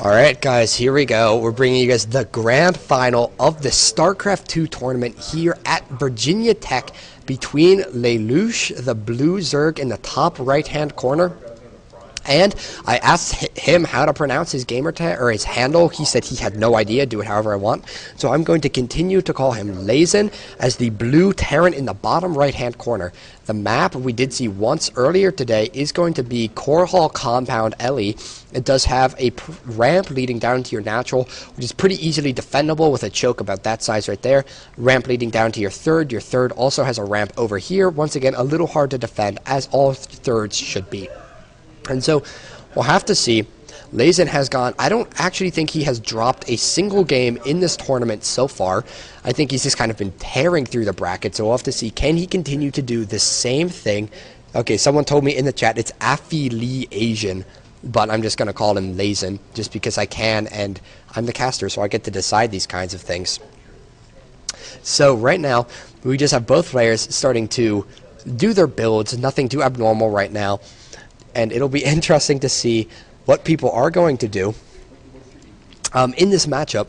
Alright guys, here we go. We're bringing you guys the grand final of the StarCraft 2 tournament here at Virginia Tech between Lelouch, the blue Zerg in the top right hand corner. And I asked him how to pronounce his gamer tag or his handle. He said he had no idea, do it however I want. So I'm going to continue to call him afiLiazn as the blue Terran in the bottom right hand corner. The map we did see once earlier today is going to be Korhal Compound G1. It does have a ramp leading down to your natural, which is pretty easily defendable with a choke about that size right there. Ramp leading down to your third. Your third also has a ramp over here. Once again, a little hard to defend, as all thirds should be. And so we'll have to see. afiLiazn has gone. I don't actually think he has dropped a single game in this tournament so far. I think he's just kind of been tearing through the bracket. So we'll have to see, can he continue to do the same thing? Okay, someone told me in the chat it's afiLiazn, but I'm just going to call him afiLiazn just because I can, and I'm the caster, so I get to decide these kinds of things. So right now, we just have both players starting to do their builds. Nothing too abnormal right now. And it'll be interesting to see what people are going to do in this matchup.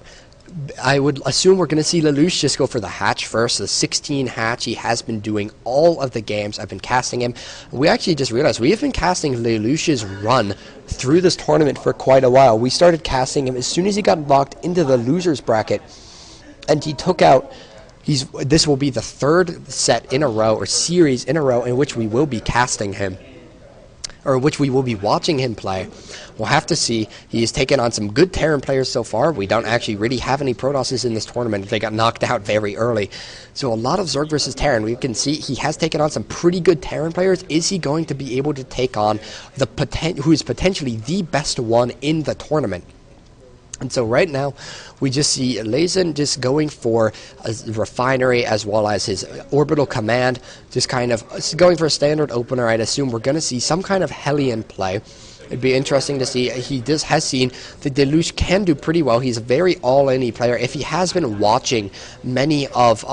I would assume we're going to see Lelouch just go for the hatch first, the 16 hatch. He has been doing all of the games. I've been casting him. We actually just realized we have been casting Lelouch's run through this tournament for quite a while. We started casting him as soon as he got locked into the losers bracket, and he took out. This will be the third set in a row, or series in a row, in which we will be casting him, or which we will be watching him play. We'll have to see. He has taken on some good Terran players so far. We don't actually really have any Protosses in this tournament. They got knocked out very early. So a lot of Zerg versus Terran. We can see he has taken on some pretty good Terran players. Is he going to be able to take on who is potentially the best one in the tournament? And so right now, we just see afiLiazn just going for a refinery as well as his orbital command, just kind of going for a standard opener. I'd assume we're going to see some kind of Hellion play. It'd be interesting to see. He has seen that Lelouch can do pretty well. He's a very all-in player. If he has been watching many of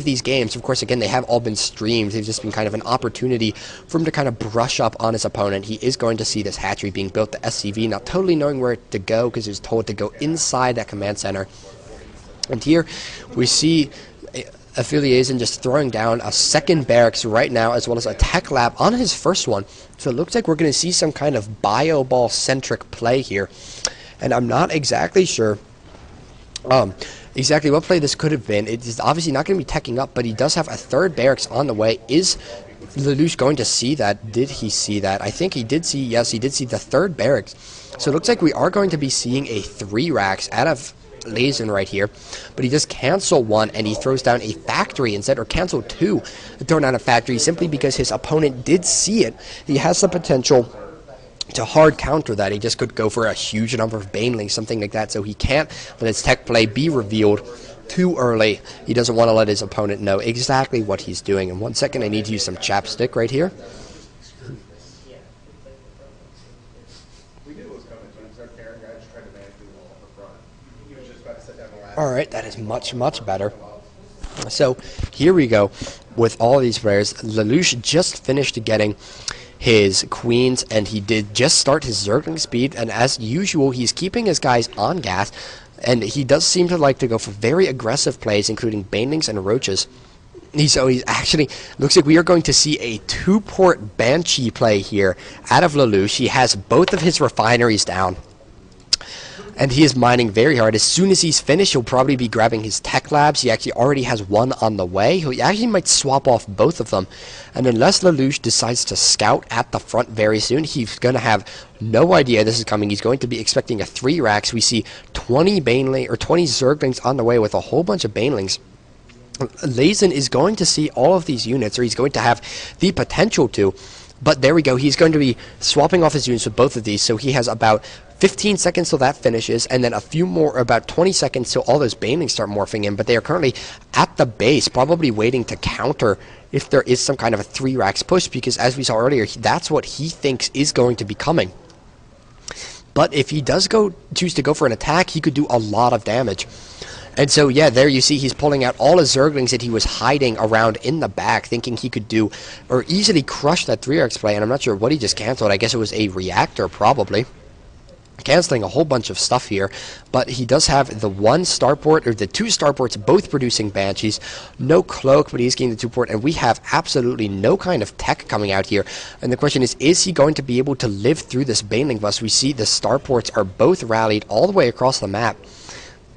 these games, of course, again, they have all been streamed. They've just been kind of an opportunity for him to kind of brush up on his opponent. He is going to see this hatchery being built, the SCV, not totally knowing where to go because he was told to go inside that command center. And here we see afiLiazn just throwing down a second barracks right now, as well as a tech lab on his first one. So it looks like we're going to see some kind of bio ball centric play here, and I'm not exactly sure exactly what play this could have been. It is obviously not going to be teching up, but he does have a third barracks on the way. Is Lelouch going to see that? Did he see that? I think he did see. Yes, he did see the third barracks. So it looks like we are going to be seeing a 3 racks out of afiLiazn right here, but he does cancel one and he throws down a factory instead, or cancel 2, throw down a factory simply because his opponent did see it. He has the potential to hard counter that. He just could go for a huge number of banelings, something like that, so he can't let his tech play be revealed too early. He doesn't want to let his opponent know exactly what he's doing. In 1 second, I need to use some chapstick right here. Alright, that is much, much better. So, here we go with all these players. Lelouch just finished getting his queens, and he did just start his Zergling speed, and as usual, he's keeping his guys on gas, and he does seem to like to go for very aggressive plays, including banelings and roaches. He's actually, looks like we are going to see a 2-port Banshee play here out of Lelouch. He has both of his refineries down, and he is mining very hard. As soon as he's finished, he'll probably be grabbing his tech labs. He actually already has one on the way. He actually might swap off both of them. And unless Lelouch decides to scout at the front very soon, he's going to have no idea this is coming. He's going to be expecting a 3 racks. We see 20 Baneling or 20 Zerglings on the way with a whole bunch of Banelings. afiLiazn is going to see all of these units, or he's going to have the potential to. But there we go. He's going to be swapping off his units with both of these, so he has about 15 seconds till that finishes, and then a few more, about 20 seconds till all those banelings start morphing in. But they are currently at the base, probably waiting to counter if there is some kind of a 3 racks push, because as we saw earlier, that's what he thinks is going to be coming. But if he does choose to go for an attack, he could do a lot of damage. And so, yeah, there you see he's pulling out all his Zerglings that he was hiding around in the back, thinking he could do, or easily crush that 3 racks play, and I'm not sure what he just canceled. I guess it was a reactor, probably. canceling a whole bunch of stuff here. But he does have the one starport, or the two starports, both producing Banshees. No cloak, but he's getting the 2-port, and we have absolutely no kind of tech coming out here. And the question is he going to be able to live through this Baneling bust? We see the starports are both rallied all the way across the map.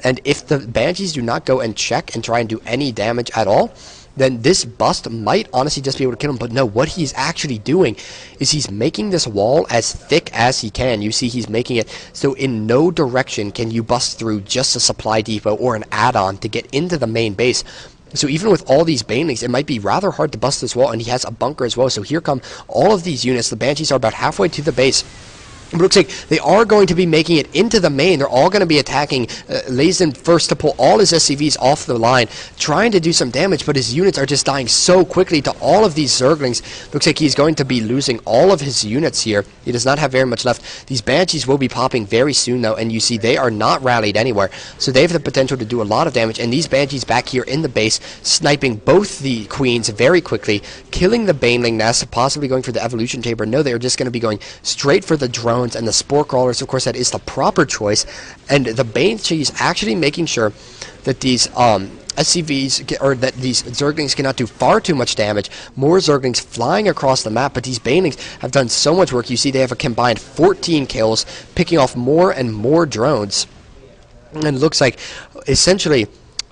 And if the Banshees do not go and check and try and do any damage at all, then this bust might honestly just be able to kill him. But no, what he's actually doing is he's making this wall as thick as he can. You see he's making it so in no direction can you bust through just a supply depot or an add-on to get into the main base. So even with all these Banelings, it might be rather hard to bust this wall, and he has a bunker as well. So here come all of these units. The Banshees are about halfway to the base. It looks like they are going to be making it into the main. They're all going to be attacking afiLiazn first to pull all his SCVs off the line, trying to do some damage, but his units are just dying so quickly to all of these Zerglings. Looks like he's going to be losing all of his units here. He does not have very much left. These Banshees will be popping very soon, though, and you see they are not rallied anywhere, so they have the potential to do a lot of damage. And these Banshees back here in the base, sniping both the Queens very quickly, killing the Baneling nest, possibly going for the Evolution Chamber. No, they are just going to be going straight for the drone and the Spore Crawlers. Of course, that is the proper choice, and the Banshees actually making sure that these SCVs, or that these Zerglings cannot do far too much damage. More Zerglings flying across the map, but these Banelings have done so much work. You see they have a combined 14 kills, picking off more and more drones, and it looks like essentially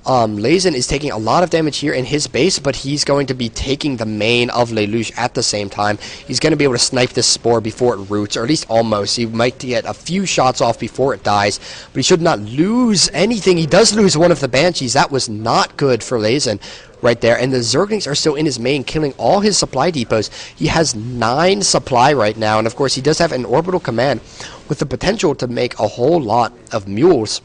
afiLiazn is taking a lot of damage here in his base, but he's going to be taking the main of Lelouch at the same time. He's going to be able to snipe this Spore before it roots, or at least almost. He might get a few shots off before it dies, but he should not lose anything. He does lose one of the Banshees. That was not good for afiLiazn right there, and the Zerglings are still in his main, killing all his supply depots. He has 9 supply right now, and of course he does have an orbital command with the potential to make a whole lot of mules.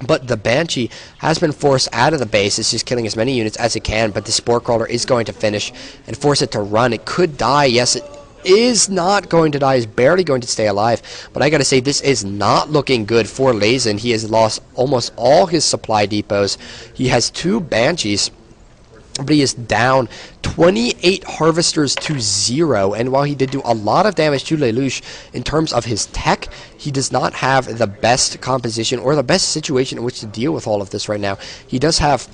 But the Banshee has been forced out of the base. It's just killing as many units as it can, but the Spore Crawler is going to finish and force it to run. It could die. Yes, it is not going to die. It's barely going to stay alive. But I gotta say, this is not looking good for afiLiazn. He has lost almost all his supply depots. He has 2 Banshees, but he is down 28 harvesters to 0, and while he did do a lot of damage to Lelouch in terms of his tech, he does not have the best composition or the best situation in which to deal with all of this right now. He does have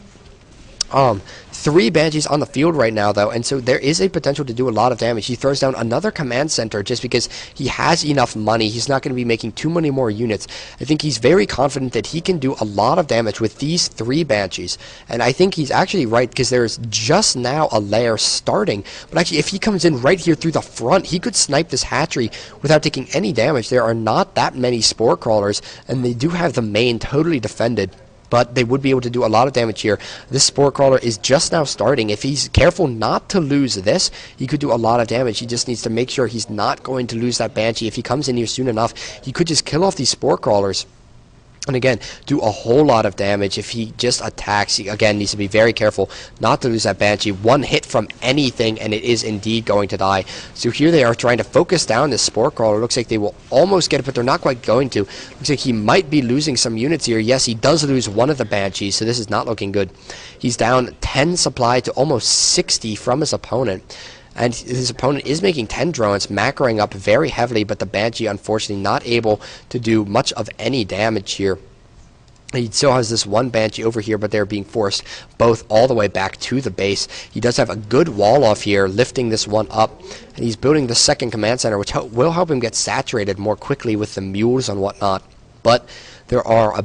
3 Banshees on the field right now, though, and so there is a potential to do a lot of damage. He throws down another command center just because he has enough money. He's not going to be making too many more units. I think he's very confident that he can do a lot of damage with these 3 Banshees, and I think he's actually right, because there's just now a lair starting, but actually if he comes in right here through the front, he could snipe this hatchery without taking any damage. There are not that many Spore Crawlers, and they do have the main totally defended, but they would be able to do a lot of damage here. This Spore Crawler is just now starting. If he's careful not to lose this, he could do a lot of damage. He just needs to make sure he's not going to lose that Banshee. If he comes in here soon enough, he could just kill off these Spore Crawlers. And again, do a whole lot of damage. If he just attacks, he again needs to be very careful not to lose that Banshee. One hit from anything, and it is indeed going to die. So here they are trying to focus down this Spore Crawler. Looks like they will almost get it, but they're not quite going to. Looks like he might be losing some units here. Yes, he does lose one of the Banshees, so this is not looking good. He's down 10 supply to almost 60 from his opponent. And his opponent is making 10 drones, macroing up very heavily, but the Banshee, unfortunately, not able to do much of any damage here. He still has this one Banshee over here, but they're being forced both all the way back to the base. He does have a good wall off here, lifting this one up, and he's building the second command center, which will help him get saturated more quickly with the mules and whatnot. But there are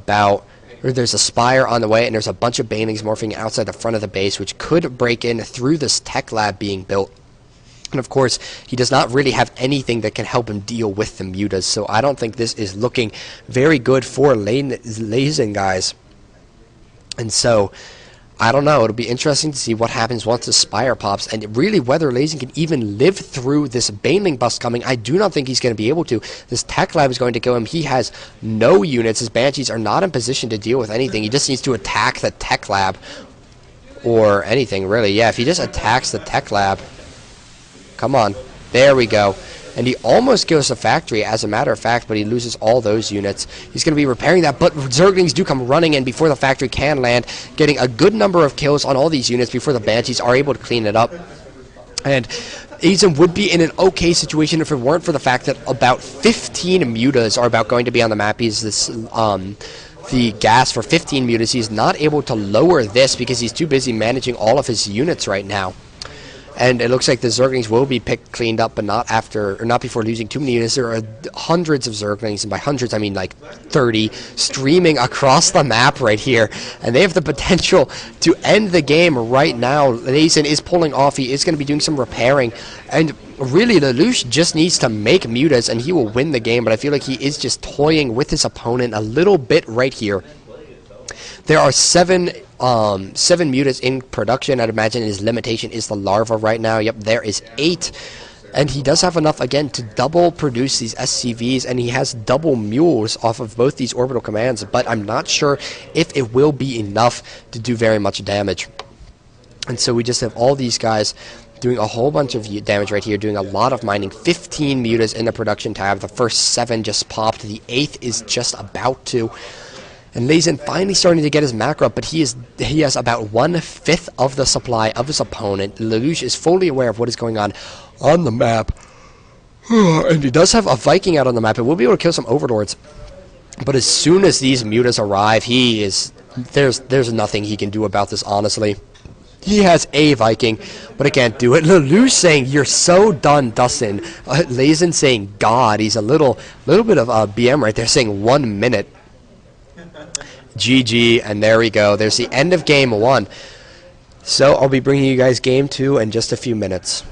there's a Spire on the way, and there's a bunch of Banelings morphing outside the front of the base, which could break in through this tech lab being built. And of course, he does not really have anything that can help him deal with the mutas, so I don't think this is looking very good for afiLiazn, guys. And so, I don't know. It'll be interesting to see what happens once the Spire pops, and really whether afiLiazn can even live through this Baneling bust coming. I do not think he's going to be able to. This tech lab is going to kill him. He has no units. His Banshees are not in position to deal with anything. He just needs to attack the tech lab, or anything, really. Yeah, if he just attacks the tech lab... Come on. There we go. And he almost kills the factory, as a matter of fact, but he loses all those units. He's going to be repairing that, but Zerglings do come running in before the factory can land, getting a good number of kills on all these units before the Banshees are able to clean it up. And afiLiazn would be in an okay situation if it weren't for the fact that about 15 mutas are about going to be on the map. He's this, the gas for 15 mutas. He's not able to lower this because he's too busy managing all of his units right now. And it looks like the Zerglings will be cleaned up, but not after, or not before losing too many units. There are hundreds of Zerglings, and by hundreds I mean like 30, streaming across the map right here. And they have the potential to end the game right now. afiLiazn is pulling off. He is going to be doing some repairing. And really, Lelouch just needs to make mutas, and he will win the game. But I feel like he is just toying with his opponent a little bit right here. There are seven mutas in production. I'd imagine his limitation is the larva right now. Yep, there is 8. And he does have enough, again, to double produce these SCVs, and he has double mules off of both these orbital commands, but I'm not sure if it will be enough to do very much damage. And so we just have all these guys doing a whole bunch of damage right here, doing a lot of mining. 15 mutas in the production tab. The first 7 just popped. The 8th is just about to. And afiLiazn finally starting to get his macro up, but he has about 1/5 of the supply of his opponent. Lelouch is fully aware of what is going on the map. And he does have a Viking out on the map, and we'll be able to kill some overlords. But as soon as these mutas arrive, there's nothing he can do about this, honestly. He has a Viking, but I can't do it. Lelouch saying, "You're so done, Dustin." afiLiazn saying, "God." He's a little bit of a BM right there, saying 1 minute. GG, and there we go. There's the end of game 1. So I'll be bringing you guys game 2 in just a few minutes.